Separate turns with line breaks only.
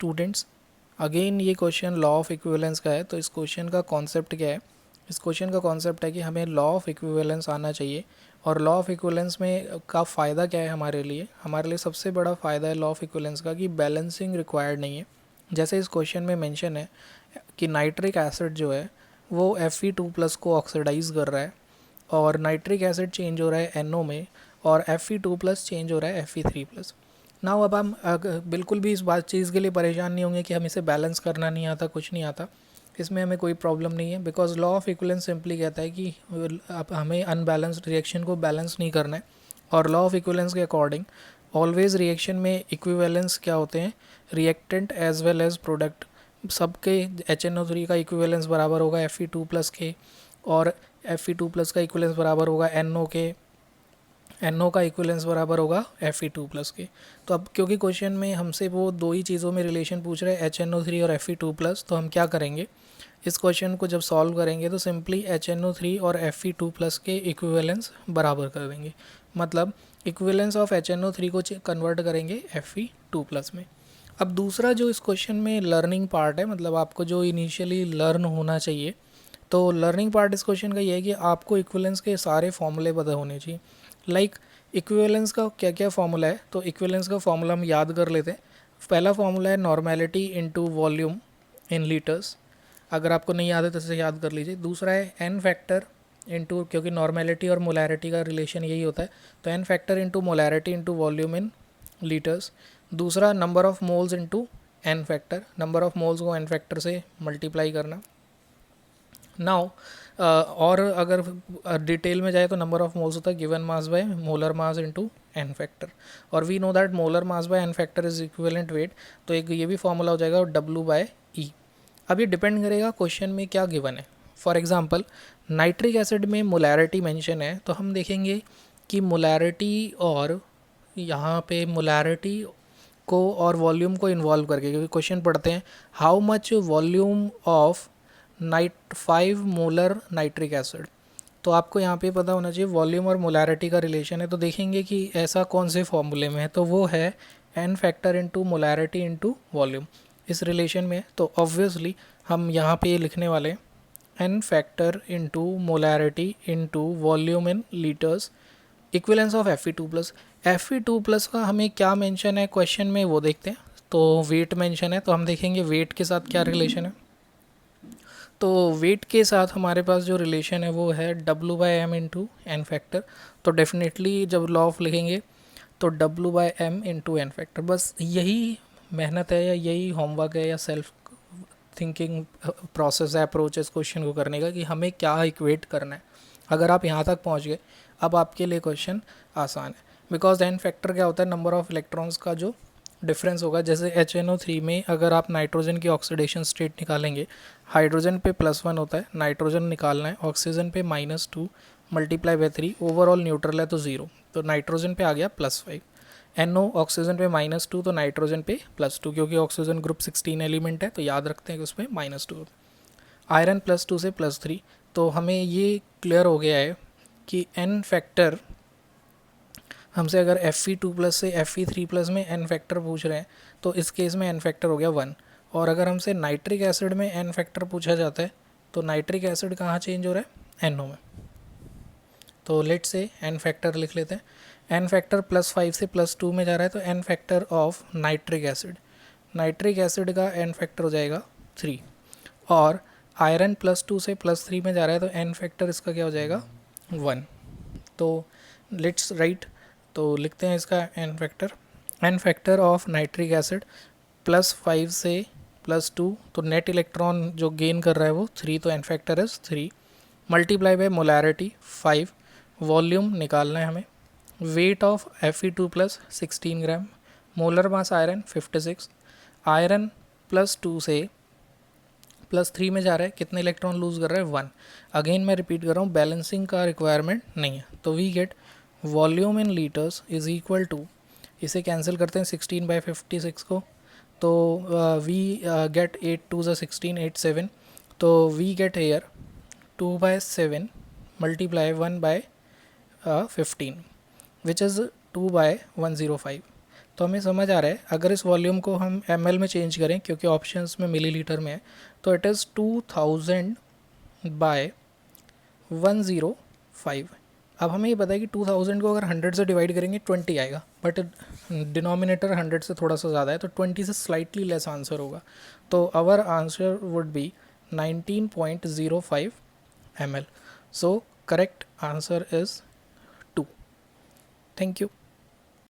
Students, again ये question law of equivalence का है। तो इस क्वेश्चन का कॉन्सेप्ट क्या है? इस क्वेश्चन का कॉन्सेप्ट है कि हमें लॉ ऑफ इक्विवेलेंस आना चाहिए। और लॉ ऑफ इक्विवेलेंस में का फ़ायदा क्या है हमारे लिए? हमारे लिए सबसे बड़ा फ़ायदा है लॉ ऑफ इक्विवेलेंस का कि बैलेंसिंग रिक्वायर्ड नहीं है। जैसे इस क्वेश्चन में मेंशन है कि नाइट्रिक एसिड जो है वो Fe2+ को ऑक्सीडाइज कर रहा है और नाइट्रिक एसिड चेंज हो रहा है NO में और Fe2+ चेंज हो रहा है Fe3+। नाउ अब हम बिल्कुल भी इस बात चीज़ के लिए परेशान नहीं होंगे कि हम इसे बैलेंस करना नहीं आता, कुछ नहीं आता। इसमें हमें कोई प्रॉब्लम नहीं है, because law of equivalence simply कहता है कि अब हमें अनबैलेंस्ड रिएक्शन को बैलेंस नहीं करना है। और लॉ ऑफ इक्विवेलेंस के अकॉर्डिंग ऑलवेज रिएक्शन में इक्विवेलेंस क्या होते हैं? Reactant as well as product. सबके HNO3 का इक्विवेलेंस बराबर होगा Fe2+ के, और Fe2+ का इक्विवेलेंस बराबर होगा NO के, NO का इक्विवेलेंस बराबर होगा Fe2+ के। तो अब क्योंकि क्वेश्चन में हमसे वो दो ही चीज़ों में रिलेशन पूछ रहे हैं, HNO3 और Fe2+, तो हम क्या करेंगे? इस क्वेश्चन को जब सॉल्व करेंगे तो सिंपली HNO3 और Fe2+ के इक्विवेलेंस बराबर कर देंगे। मतलब इक्विवेलेंस ऑफ HNO3 को कन्वर्ट करेंगे Fe2+ में। अब दूसरा जो इस क्वेश्चन में लर्निंग पार्ट है, मतलब आपको जो इनिशियली लर्न होना चाहिए, तो लर्निंग पार्ट इस क्वेश्चन का ये है कि आपको इक्विवेलेंस के सारे फॉर्मूले पता होने चाहिए। लाइक इक्विवेलेंस का क्या क्या फॉर्मूला है? तो इक्विवेलेंस का फॉर्मूला हम याद कर लेते हैं। पहला फॉर्मूला है normality into volume in litres. अगर आपको नहीं याद है तो इसे याद कर लीजिए। दूसरा है एन फैक्टर इनटू, क्योंकि नॉर्मेलिटी और मोलैरिटी का रिलेशन यही होता है, तो n factor into molarity into volume in litres. दूसरा number of moles into n factor, number of moles को एन फैक्टर से मल्टीप्लाई करना। नाउ और अगर डिटेल में जाए तो नंबर ऑफ मोल्स होता है given mass by molar mass into n factor, और we know that molar mass by n factor is equivalent weight. तो एक ये भी फॉर्मूला हो जाएगा W/E। अब ये डिपेंड करेगा क्वेश्चन में क्या गिवन है। फॉर एग्जांपल नाइट्रिक एसिड में मोलैरिटी मेंशन है, तो हम देखेंगे कि मोलैरिटी और यहाँ पे मोलैरिटी को और वॉल्यूम को इन्वॉल्व करके, क्योंकि क्वेश्चन पढ़ते हैं how much volume of 5 molar nitric acid, तो आपको यहाँ पे पता होना चाहिए वॉल्यूम और मोलैरिटी का रिलेशन है। तो देखेंगे कि ऐसा कौन से फॉर्मूले में है, तो वो है n factor into molarity into volume, इस रिलेशन में। तो ऑब्वियसली हम यहाँ पे लिखने वाले n factor into molarity into volume in litres equivalence of Fe2+। Fe2+ का हमें क्या मेंशन है क्वेश्चन में वो देखते हैं। तो वेट मेंशन है, तो हम देखेंगे वेट के साथ क्या रिलेशन है। तो वेट के साथ हमारे पास जो रिलेशन है वो है W/M इंटू एन फैक्टर। तो डेफिनेटली जब लॉ ऑफ लिखेंगे तो W/M इंटू एन फैक्टर। बस यही मेहनत है या यही होमवर्क है या सेल्फ थिंकिंग प्रोसेस है, अप्रोच है इस क्वेश्चन को करने का कि हमें क्या इक्वेट करना है। अगर आप यहाँ तक पहुँच गए, अब आपके लिए क्वेश्चन आसान है, बिकॉज एन फैक्टर क्या होता है? नंबर ऑफ इलेक्ट्रॉन्स का जो डिफरेंस होगा। जैसे HNO3 में अगर आप नाइट्रोजन की ऑक्सीडेशन स्टेट निकालेंगे, हाइड्रोजन पे +1 होता है, नाइट्रोजन निकालना है, ऑक्सीजन पे -2 मल्टीप्लाई बाय 3, ओवरऑल न्यूट्रल है तो 0, तो नाइट्रोजन पे आ गया +5। NO ऑक्सीजन पे -2 तो नाइट्रोजन पे +2, क्योंकि ऑक्सीजन ग्रुप 16 एलिमेंट है तो याद रखते हैं कि उसमें -2। आयरन +2 से +3। तो हमें ये क्लियर हो गया है कि एन फैक्टर हमसे अगर Fe2+ से Fe3+ में एन फैक्टर पूछ रहे हैं तो इस केस में एन फैक्टर हो गया 1। और अगर हमसे नाइट्रिक एसिड में एन फैक्टर पूछा जाता है तो नाइट्रिक एसिड कहाँ चेंज हो रहा है? NO में। तो लेट से एन फैक्टर लिख लेते हैं। एन फैक्टर +5 से +2 में जा रहा है, तो n factor of nitric acid का एन फैक्टर हो जाएगा 3। और आयरन +2 से +3 में जा रहा है, तो एन फैक्टर इसका क्या हो जाएगा? 1। तो लेट्स राइट, तो लिखते हैं इसका n factor of nitric acid +5 से +2, तो नेट इलेक्ट्रॉन जो गेन कर रहा है वो 3, तो n factor is 3 multiply by molarity 5, volume निकालना है हमें, weight of Fe2+ 16 gram, molar mass iron 56, iron +2 से +3 में जा रहा है, कितने इलेक्ट्रॉन लूज कर रहा है? 1। अगेन मैं रिपीट कर रहा हूँ, बैलेंसिंग का रिक्वायरमेंट नहीं है। तो we get volume in litres is equal to, इसे कैंसिल करते हैं 16/56 को, तो वी गेट 8 2 16 8 7, तो we get here 2/7 multiply 1/15 which is 2/105। तो हमें समझ आ रहा है अगर इस वॉल्यूम को हम ml में चेंज करें, क्योंकि ऑप्शंस में मिलीलीटर में है, तो इट इज़ 2000 बाय 105। अब हमें ये पता है कि 2000 को अगर 100 से डिवाइड करेंगे 20 आएगा, बट डिनोमिनेटर 100 से थोड़ा सा ज़्यादा है, तो 20 से स्लाइटली लेस आंसर होगा। तो our answer would be 19.05 ml। So correct answer is 2। Thank you.